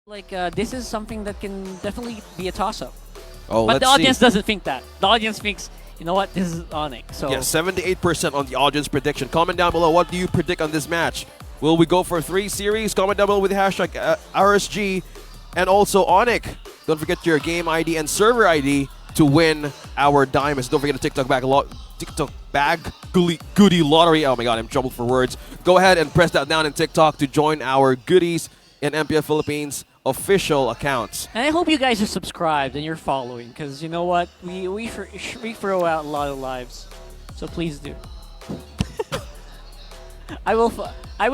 Like this is something that can definitely be a toss-up. Oh, But let's the audience see. doesn't think that. The audience thinks, you know what, this is ONIC. So Yeah, 78% on the audience prediction. Comment down below, what do you predict on this match? Will we go for 3 series? Comment down below with the hashtag RSG and also ONIC. Don't forget your game ID and server ID to win our diamonds. Don't forget the TikTok bag goodie lottery. Oh my god, I'm in trouble for words. Go ahead and press that down in TikTok to join our goodies in MPL Philippines official accounts. and I hope you guys are subscribed and you're following, because you know what, we throw out a lot of lives, so please do. I will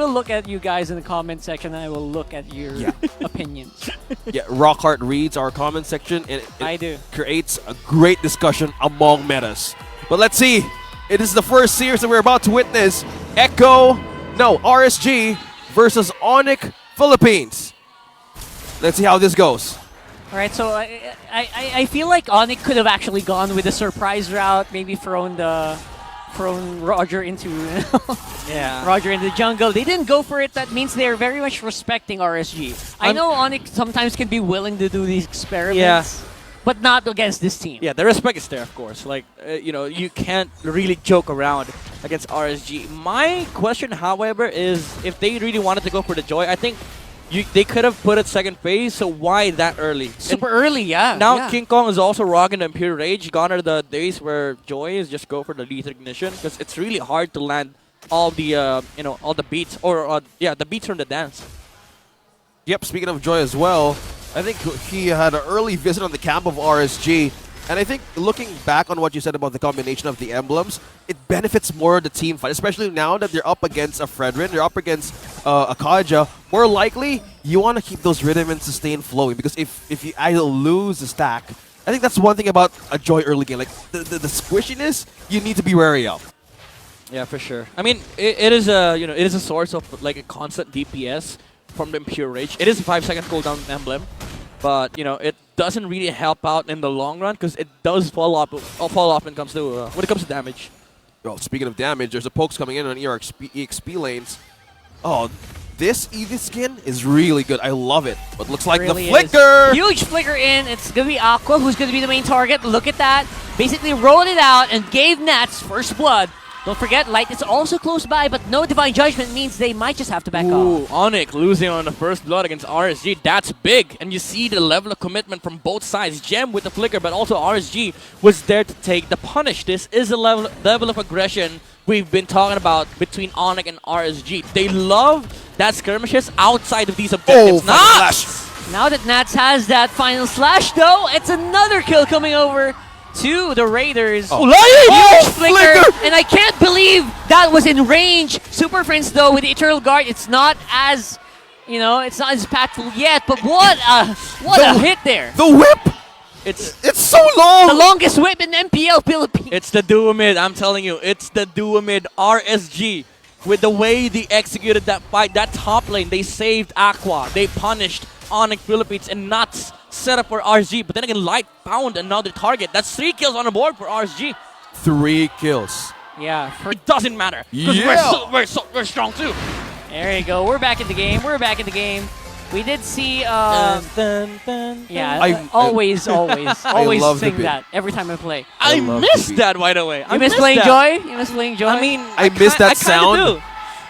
look at you guys in the comment section, and I will look at your opinions. Yeah, Rockhart reads our comment section, and I do. creates a great discussion among metas. But let's see. It is the first series that we're about to witness. RSG versus ONIC Philippines. Let's see how this goes. All right, so I feel like ONIC could have actually gone with a surprise route, maybe thrown Roger into Roger into the jungle. They didn't go for it. That means they're very much respecting RSG. I know ONIC sometimes can be willing to do these experiments, but not against this team. Yeah, the respect is there, of course. Like, you can't really joke around against RSG. My question, however, is if they really wanted to go for the Joy, I think they could have put it second phase, so why that early? Super early, yeah. Now yeah. King Kong is also rocking the Imperial Rage. Gone are the days where Joy is just go for the lethal ignition, because it's really hard to land all the all the beats the beats from the dance. Yep, speaking of Joy as well, I think he had an early visit on the camp of RSG. And I think looking back on what you said about the combination of the emblems, it benefits more the team fight, especially now that they're up against a Fredrin, they're up against a Kaja. More likely, you want to keep those rhythm and sustain flowing, because if you either lose the stack, I think that's one thing about a Joy early game. Like the squishiness, you need to be wary of. Yeah, for sure. I mean, it is a source of like a constant DPS from the Imperial Rage. It is a 5-second cooldown emblem, but it doesn't really help out in the long run, because it does fall off when it comes to damage. Oh, speaking of damage, there's a pokes coming in on EXP lanes. Oh, this Eevee skin is really good. I love it. But looks like Really the flicker! Huge flicker in. It's going to be Aqua who's going to be the main target. Look at that. Basically rolled it out and gave Nats first blood. Don't forget, Light is also close by, but no Divine Judgment means they might just have to back off. ONIC losing on the first blood against RSG. That's big. And you see the level of commitment from both sides. Gem with the flicker, but also RSG was there to take the punish. This is a level of aggression we've been talking about between ONIC and RSG. They love that skirmishes outside of these objectives. Now that Nats has that final slash, though, it's another kill coming over to the Raiders. Huge flicker! And I can't believe that was in range. Super Friends, though, with the Eternal Guard, it's not as, it's not as impactful yet, but what a hit there. The whip! It's so long! The longest whip in MPL Philippines. It's the duo mid, I'm telling you. It's the duo mid RSG. With the way they executed that fight, that top lane, they saved Aqua. They punished ONIC Philippines and Nuts set up for RSG. But then again, Light found another target. That's 3 kills on the board for RSG. 3 kills. Yeah. It doesn't matter. Because we're strong too. There you go. We're back in the game. We're back in the game. We did see, always sing that every time I play. I miss that, by the way. You miss playing Joy? You miss playing Joy? I mean, I miss that sound. Do.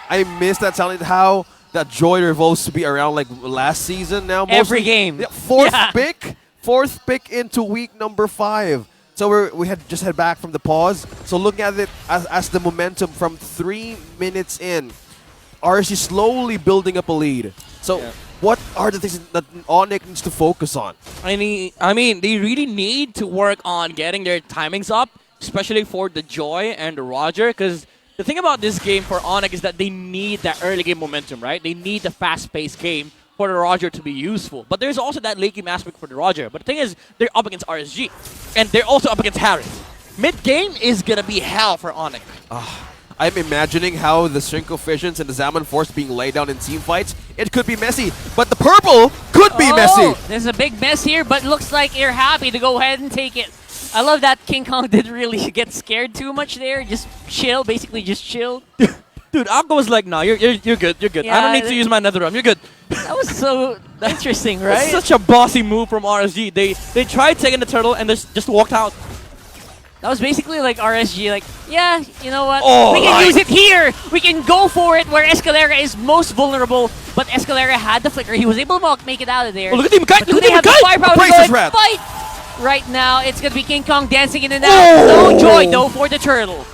I miss that sound. How that Joy revolves to be around like last season now. Mostly. Every game. Yeah, fourth pick into week number 5. So we had just head back from the pause. So looking at it as the momentum from 3 minutes in, RSG slowly building up a lead. So what are the things that ONIC needs to focus on? I mean, they really need to work on getting their timings up, especially for the Joy and the Roger, because the thing about this game for ONIC is that they need that early game momentum, right? They need the fast-paced game for the Roger to be useful. But there's also that late game aspect for the Roger. But the thing is, they're up against RSG. And they're also up against Harry. Mid-game is going to be hell for ONIC. I'm imagining how the Shrinko Fissions and the Zaman Force being laid down in team fights. It could be messy, but the purple could be messy. There's a big mess here, but looks like you're happy to go ahead and take it. I love that King Kong didn't really get scared too much there. Just chill, basically just chilled. Dude, Aqua was like, "No, you're good. You're good. I don't Yeah, need to use my nether realm. You're good." That was so interesting, That's right? such a bossy move from RSG. They tried taking the turtle and just walked out. That was basically like RSG, like, yeah, you know what? Oh, we can nice. use it here. We can go for it where Escalera is most vulnerable. But Escalera had the flicker. He was able to make it out of there. Oh, look at Demon Kite. But do Look they at have the Demon Kite. firepower to Brace go his and rat. fight? Right now, it's going to be King Kong dancing in and out. Oh. No joy, though, for the turtle.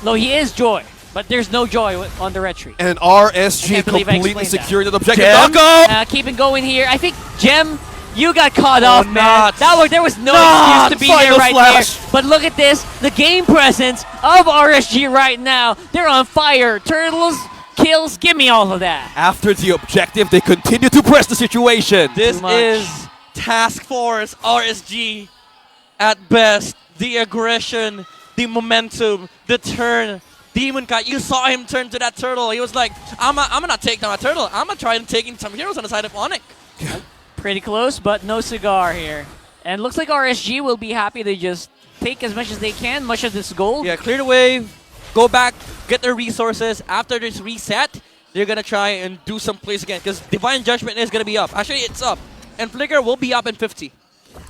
No, he is joy. But there's no joy on the retreat. And I RSG can't believe I completely explained that. secured the objective. Gem? Knockout! Keep it going here. I think Gem, you got caught off, man. nuts. There was no Nuts. excuse to be Final there right flash. there. But look at this, the game presence of RSG right now. They're on fire. Turtles, kills, give me all of that. After the objective, they continue to press the situation. This much. is Task Force RSG at best. The aggression, the momentum, the turn. Demon Kite, you saw him turn to that turtle. He was like, I'm gonna take down that turtle. I'm gonna try and taking some heroes on the side of ONIC. Pretty close, but no cigar here. And looks like RSG will be happy to just take as much as they can, much of this gold. Yeah, clear the wave, go back, get their resources. After this reset, they're gonna try and do some plays again because Divine Judgment is gonna be up. Actually, it's up. And Flicker will be up in 50.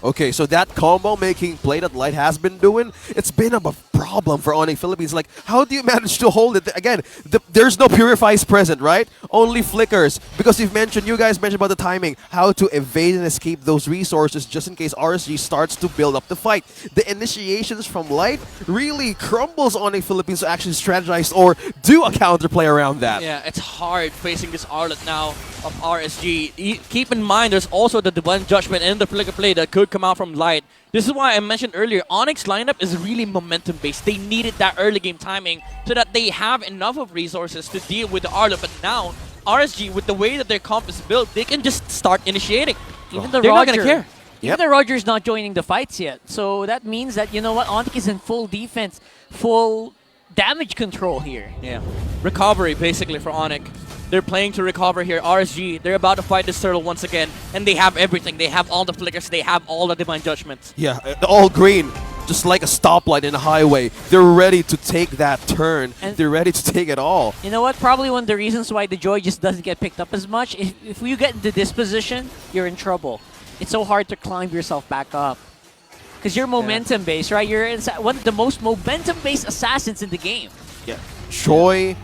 Okay, so that combo making play that Light has been doing, it's been a problem for ONIC Philippines. Like, how do you manage to hold it? Again, there's no Purifies present, right? Only Flickers. Because you guys mentioned about the timing, how to evade and escape those resources just in case RSG starts to build up the fight. The initiations from Light really crumbles ONIC Philippines to actually strategize or do a counterplay around that. Yeah, it's hard facing this Arlet now of RSG. Keep in mind, there's also the Divine Judgment and the Flicker play that could come out from Light. This is why I mentioned earlier, ONIC's lineup is really momentum-based. They needed that early game timing so that they have enough of resources to deal with the Arlet. But now, RSG, with the way that their comp is built, they can just start initiating. Even the They're Roger, not gonna care. Even the Roger's not joining the fights yet. So that means that, you know what, ONIC is in full defense, full damage control here. Yeah. Recovery, basically, for ONIC. They're playing to recover here. RSG, they're about to fight this turtle once again. And they have everything. They have all the flickers. They have all the Divine Judgments. Yeah, all green, just like a stoplight in a highway. They're ready to take that turn. And they're ready to take it all. You know what? Probably one of the reasons why the Joy just doesn't get picked up as much. If you get into this position, you're in trouble. It's so hard to climb yourself back up. Because you're momentum-based, right? You're one of the most momentum-based assassins in the game. Yeah, Joy,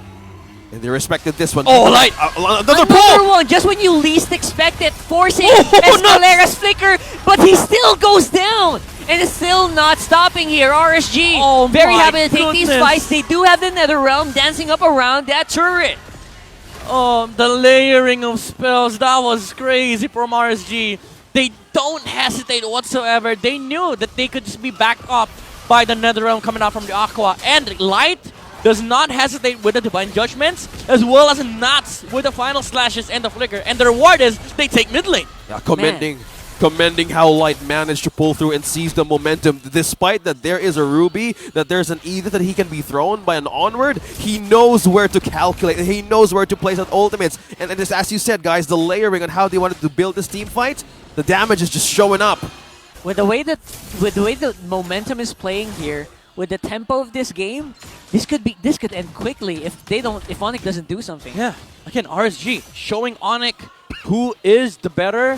and they respected this one. Oh, Light! Another Another pull! one, just when you least expect it, forcing Oh, Escalera's flicker, but he still goes down. And it's still not stopping here. RSG, Oh very my happy to take these goodness. fights. They do have the Nether Realm dancing up around that turret. Oh, the layering of spells, that was crazy from RSG. They don't hesitate whatsoever. They knew that they could just be backed up by the Nether Realm coming out from the Aqua. And Light does not hesitate with the Divine Judgments, as well as Nuts with the final slashes and the flicker. And the reward is they take mid lane. Yeah, commending how Light managed to pull through and seize the momentum. Despite that there is a Ruby, that there's an Edith that he can be thrown by an Onward, he knows where to calculate, he knows where to place out ultimates. And it is, as you said, guys, the layering on how they wanted to build this team fight, the damage is just showing up. With the way the momentum is playing here, with the tempo of this game, this could end quickly if ONIC doesn't do something. Yeah, again, RSG showing ONIC who is the better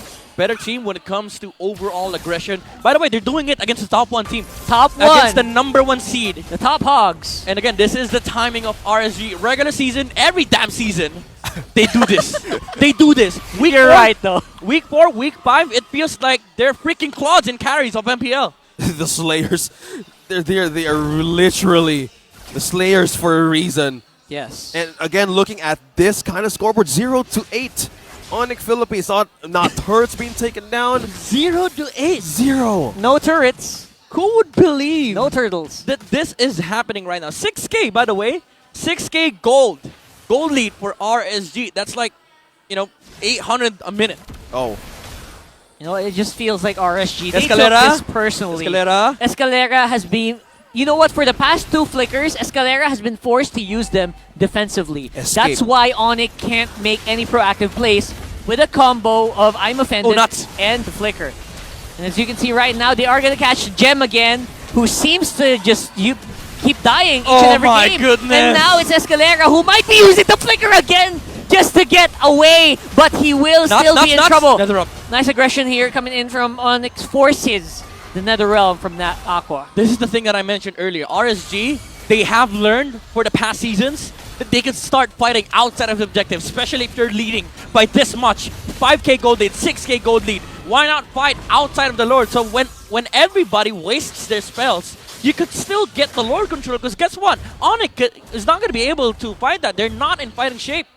team when it comes to overall aggression. By the way, they're doing it against the top 1 team. Top 1! Against the #1 seed. The top hogs. And again, this is the timing of RSG. Regular season, every damn season, they do this. They do this. You're right, though. Week 4, week 5, it feels like they're freaking clods and carries of MPL. The Slayers, they are literally the Slayers for a reason. Yes. And again, looking at this kind of scoreboard, 0-8. ONIC Philippines, not turrets being taken down. 0-8. 0. No turrets. Who would believe No turtles. that this is happening right now? 6K, by the way. 6K gold. Gold lead for RSG. That's like, 800 a minute. Oh. You know, it just feels like RSG. They Escalera? took this personally. Escalera has been... You know what? For the past 2 flickers, Escalera has been forced to use them defensively. Escape. That's why ONIC can't make any proactive plays with a combo of I'm Offended nuts. and the flicker. And as you can see right now, they are going to catch Gem again, who seems to just keep dying each Oh and every my game. goodness. And now it's Escalera who might be using the flicker again just to get away, but he will still be in trouble. NetherRealm. Nice aggression here coming in from ONIC, forces the NetherRealm from that Aqua. This is the thing that I mentioned earlier. RSG, they have learned for the past seasons that they can start fighting outside of the objective, especially if you're leading by this much. 5k gold lead, 6k gold lead. Why not fight outside of the Lord? So when everybody wastes their spells, you could still get the Lord control, because guess what? ONIC is not going to be able to fight that. They're not in fighting shape.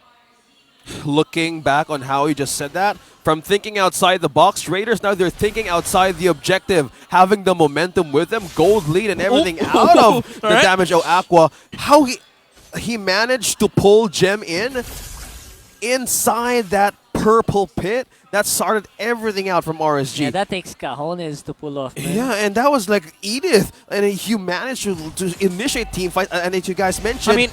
Looking back on how he just said that, from thinking outside the box, Raiders now they're thinking outside the objective, having the momentum with them, gold lead and everything out of the damage of Aqua. How he managed to pull Gem inside that purple pit, that started everything out from RSG. Yeah, that takes cojones to pull off, man. Yeah, and that was like Edith, and he managed to initiate team fight, and as you guys mentioned, I mean,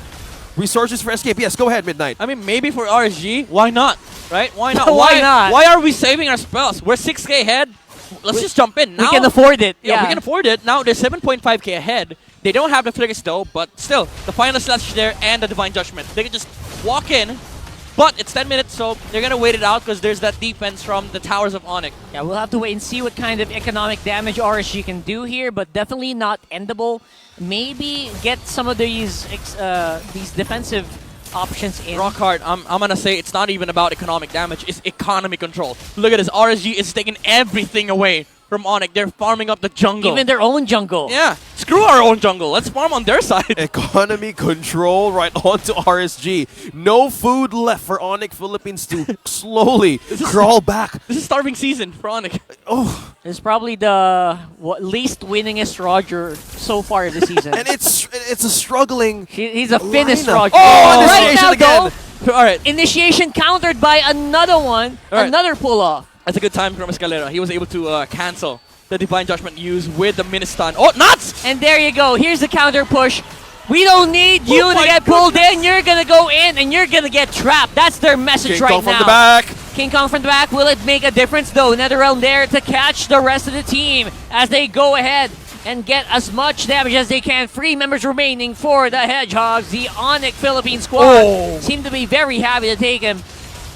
resources for escape. Yes, go ahead, Midnight. I mean, maybe for RSG, why not? Right? Why not? Why not? Why are we saving our spells? We're 6k ahead. Let's just jump in now. We can afford it. Yeah, we can afford it. Now they're 7.5k ahead. They don't have the flickers though, but still, the final slash there and the Divine Judgment. They can just walk in, but it's 10 minutes, so they're gonna wait it out because there's that defense from the towers of ONIC. Yeah, we'll have to wait and see what kind of economic damage RSG can do here, but definitely not endable. Maybe get some of these defensive options in. Rock hard. I'm gonna say it's not even about economic damage, it's economy control. Look at this, RSG is taking everything away from ONIC. They're farming up the jungle. Even their own jungle. Yeah, screw our own jungle. Let's farm on their side. Economy control right onto RSG. No food left for ONIC Philippines to slowly crawl back. This is starving season for ONIC. Oh, It's probably the least winningest Roger so far this season. and it's a struggling. He's a finished lineup. Roger. Oh, right initiation now, again. though, All right, initiation countered by another one, Alright. another pull-off. that's a good time from Escalera. He was able to cancel the Divine Judgment use with the Ministan. Oh, nuts! And there you go. Here's the counter push. We don't need you Oh to my get pulled in. You're going to go in and you're going to get trapped. That's their message King right Kong now. from the back. King Kong from the back. Will it make a difference though? NetherRealm there to catch the rest of the team as they go ahead and get as much damage as they can. 3 members remaining for the Hedgehogs. The ONIC Philippine squad seem to be very happy to take him.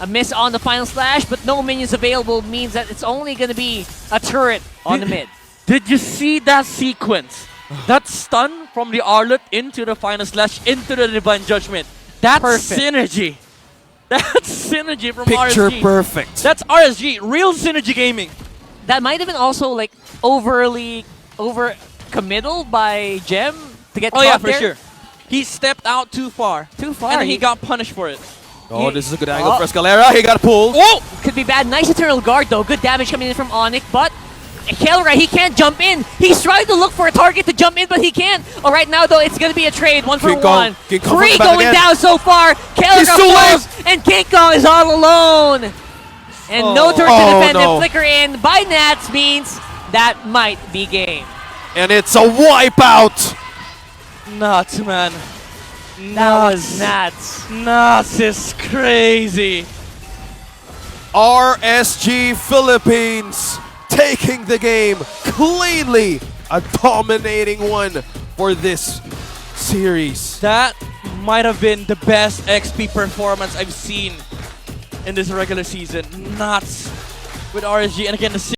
A miss on the final slash, but no minions available means that it's only going to be a turret on the mid. Did you see that sequence? That stun from the Arlet into the final slash into the Divine Judgment. That's Perfect. synergy. That's synergy from Picture RSG. perfect. That's RSG, real synergy gaming. That might have been also like over committal by Gem to get Oh yeah, caught for there. sure. He stepped out too far. Too far. And then he got punished for it. Oh, this is a good angle for Escalera. He got pulled. Oh! Could be bad. Nice Eternal Guard though. Good damage coming in from ONIC, but Kelra, he can't jump in. He's trying to look for a target to jump in, but he can't. All right, now though, it's going to be a trade. 1 for King Kong. 1. King Kong 3 from the back going again. down so far. Kelra He's too falls, and King Kong is all alone. And no turret to Oh, defend no. him. Flicker in by Nats means that might be game. And it's a wipeout. Nuts, man. That was Nats. Nuts is crazy. RSG Philippines taking the game cleanly. A dominating one for this series. That might have been the best XP performance I've seen in this regular season. Nuts with RSG. And again, the